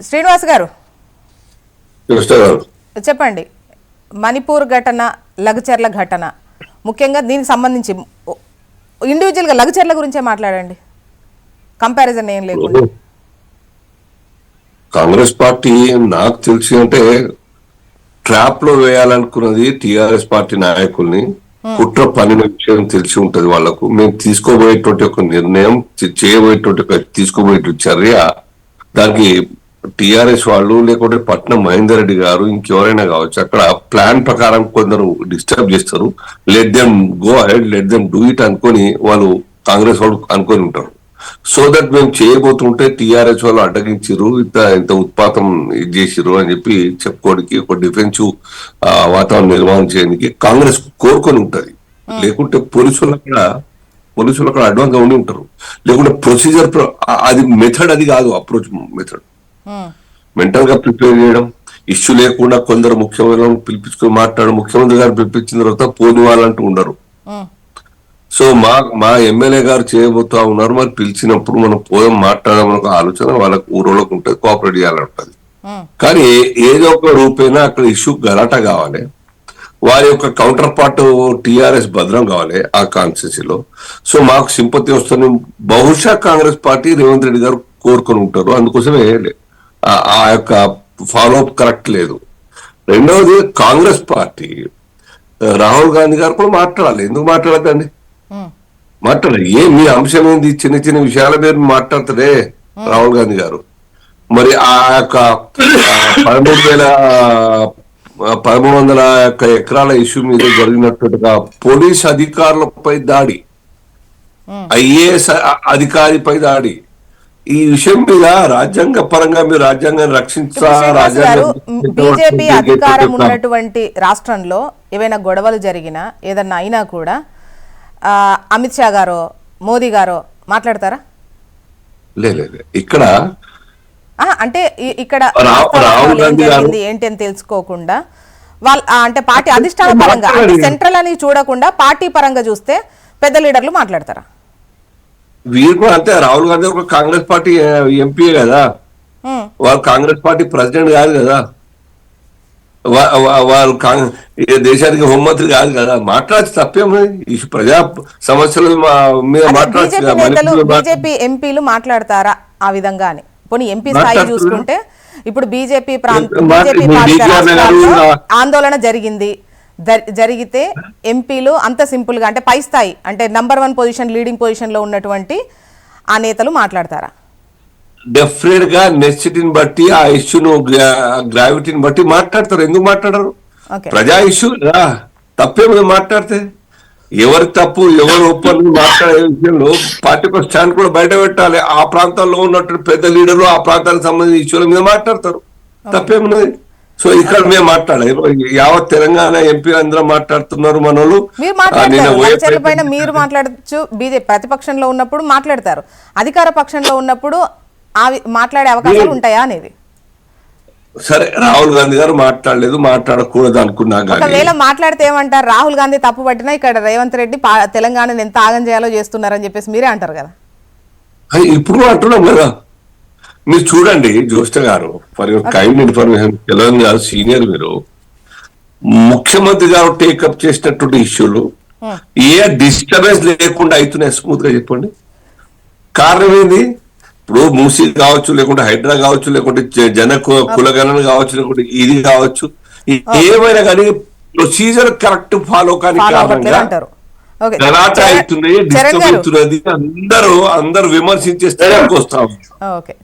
శ్రీనివాస్ గారు చెప్పండి, మణిపూర్ ఘటన, లగచర్ల ఘటన, ముఖ్యంగా దీనికి సంబంధించి ఇండివిజువల్గా లగచర్ల గురించే మాట్లాడండి, కంపారిజన్ ఏం లేకుండా. కాంగ్రెస్ పార్టీ నాకు తెలిసి అంటే ట్రాప్ లో వేయాలనుకున్నది టిఆర్ఎస్ పార్టీ నాయకుల్ని. కుట్ర పనిన విషయం తెలిసి ఉంటది వాళ్లకు. మేము తీసుకోబోయేటువంటి ఒక నిర్ణయం, చేయబోయేటువంటి తీసుకోబోయేటువంటి చర్య, దానికి టిఆర్ఎస్ వాళ్ళు లేకుంటే పట్నం మహేందర్ రెడ్డి గారు ఇంకెవరైనా కావచ్చు, అక్కడ ప్లాన్ ప్రకారం కొందరు డిస్టర్బ్ చేస్తారు. Let them go ahead, let them do it అనుకొని వాళ్ళు కాంగ్రెస్ వాళ్ళు అనుకొని ఉంటారు. సో దట్ మేము చేయబోతుంటే టిఆర్ఎస్ వాళ్ళు అడ్డగించారు, ఇంత ఉత్పాతం ఇది చేసిరు అని చెప్పి చెప్పుకోవడానికి, ఒక డిఫెన్సివ్ వాతావరణం నిర్మాణం చేయడానికి కాంగ్రెస్ కోరుకొని ఉంటది. లేకుంటే పోలీసులు అక్కడ అడ్వాన్స్ గా ఉండి ఉంటారు. లేకుంటే ప్రొసీజర్ అది మెథడ్, అది కాదు అప్రోచ్ మెథడ్. మెంటల్ గా ప్రిపేర్ చేయడం, ఇష్యూ లేకుండా కొందరు ముఖ్యమంత్రి పిలిపించుకొని మాట్లాడడం, ముఖ్యమంత్రి గారు పిలిపించిన తర్వాత పోని వాళ్ళంటూ ఉండరు. సో మా ఎమ్మెల్యే గారు చేయబోతా ఉన్నారు, మరి పిలిచినప్పుడు మనం పోదాం మాట్లాడడం ఒక ఆలోచన వాళ్ళకి ఊరోళ్ళకు ఉంటుంది, కోఆపరేట్ చేయాలంటది. కానీ ఏదో ఒక రూపేనా అక్కడ ఇష్యూ గలాట కావాలి, వారి యొక్క కౌంటర్ పార్ట్ టిఆర్ఎస్ భద్రం కావాలి ఆ కాన్స్టిట్యూన్సీలో. సో మాకు సింపతి వస్తుంది. బహుశా కాంగ్రెస్ పార్టీ రేవంత్ రెడ్డి గారు కోరుకొని ఉంటారు, అందుకోసమే ఆ యొక్క ఫాలో అప్ కరెక్ట్ లేదు. రెండవది, కాంగ్రెస్ పార్టీ రాహుల్ గాంధీ గారు కూడా మాట్లాడాలి. ఎందుకు మాట్లాడదండి? మాట్లాడాలి. మీ అంశం ఏంది? చిన్న చిన్న విషయాల మీద మాట్లాడతారే రాహుల్ గాంధీ గారు. మరి ఆ యొక్క 13,100 ఎకరాల ఇష్యూ మీద జరిగినట్టుగా పోలీస్ అధికారులపై దాడి, ఐఏఎస్ అధికారిపై దాడి, ఈ విషయం మీద రాజ్యాంగ పరంగా మీరు రాజ్యాంగాన్ని రక్షించాలి. బీజేపీ అధికారం ఉన్నటువంటి రాష్ట్రంలో ఏవైనా గొడవలు జరిగినా, ఏదన్నా అయినా కూడా అమిత్ షా గారో మోదీ గారో మాట్లాడతారా? లేదు, ఇక్కడ అంటే ఇక్కడ ఏంటి అని తెలుసుకోకుండా అంటే పార్టీ అధిష్టాన పరంగా, సెంట్రల్ అని చూడకుండా పార్టీ పరంగా చూస్తే పెద్ద లీడర్లు మాట్లాడతారా? వీరు కూడా అంతే. రాహుల్ గాంధీ ఒక కాంగ్రెస్ పార్టీ ఎంపీ కదా, వాళ్ళు కాంగ్రెస్ పార్టీ ప్రెసిడెంట్ కాదు కదా, వాళ్ళు దేశానికి హోంమంత్రి కాదు కదా. మాట్లాడి తప్పేమో, ఈ ప్రజా సమస్యల మీద మాట్లాడారు. బీజేపీ ఎంపీలు మాట్లాడతారా ఆ విధంగా అని? పోనీ ఎంపీ స్థాయి చూసుకుంటే ఇప్పుడు బీజేపీ ఆందోళన జరిగితే ఎంపీలు అంత సింపుల్ గా, అంటే పై స్థాయి, అంటే నంబర్ 1 పొజిషన్, లీడింగ్ పొజిషన్ లో ఉన్నటువంటి ఆ నేతలు మాట్లాడతారా? డెఫినెట్ గా నెసిటీని బట్టి, ఆ ఇష్యూను గ్రావిటీని బట్టి మాట్లాడతారు. ఎందుకు మాట్లాడరు? ప్రజా ఇష్యూ తప్పేమో మాట్లాడితే. ఎవరి తప్పు ఎవరు ఒప్పని మాట్లాడే విషయంలో పార్టీ స్టాండ్ కూడా బయట పెట్టాలి. ఆ ప్రాంతాల్లో ఉన్నట్టు పెద్ద లీడర్లు ఆ ప్రాంతానికి సంబంధించిన ఇష్యూల మీద మాట్లాడతారు, తప్పేమున్నది? సో ఇక్కడ మేము మాట్లాడాలి, యావత్ తెలంగాణ ఎంపీ అందరూ మాట్లాడుతున్నారు. మనోళ్ళు మీరు మాట్లాడచ్చు, బీజేపీ ప్రతిపక్షంలో ఉన్నప్పుడు మాట్లాడతారు, అధికార పక్షంలో ఉన్నప్పుడు మాట్లాడే అవకాశాలు ఉంటాయా అనేది. సరే, రాహుల్ గాంధీ గారు మాట్లాడలేదు, మాట్లాడకూడదు అనుకున్నా. ఒకవేళ మాట్లాడితే ఏమంటారు? రాహుల్ గాంధీ తప్పు పట్టినా ఇక్కడ రేవంత్ రెడ్డి తెలంగాణను ఎంత ఆగం చేయాలో చేస్తున్నారని చెప్పేసి మీరే అంటారు కదా. ఇప్పుడు అంటున్నాం కదా. మీరు చూడండి జ్యోష్ణ గారు, for your kind information, Telangana గారు సీనియర్, మీరు ముఖ్యమంత్రి గారు టేకప్ చేసినటువంటి ఇష్యూలు ఏ డిస్టర్బెన్స్ లేకుండా అవుతున్నాయి స్మూత్ గా చెప్పండి. కారణం ఏంది? ఇప్పుడు మూసీ కావచ్చు, లేకుంటే హైడ్రా కావచ్చు, లేకుంటే కులగణన కావచ్చు, లేకుంటే ఇది కావచ్చు, ఏమైనా కానీ ప్రొసీజర్ కరెక్ట్ ఫాలో కానీ కారణంగా గలాట అవుతున్నాయి, డిస్టర్బ్ అవుతున్నది. అందరూ విమర్శించే స్థాయికి వస్తాం.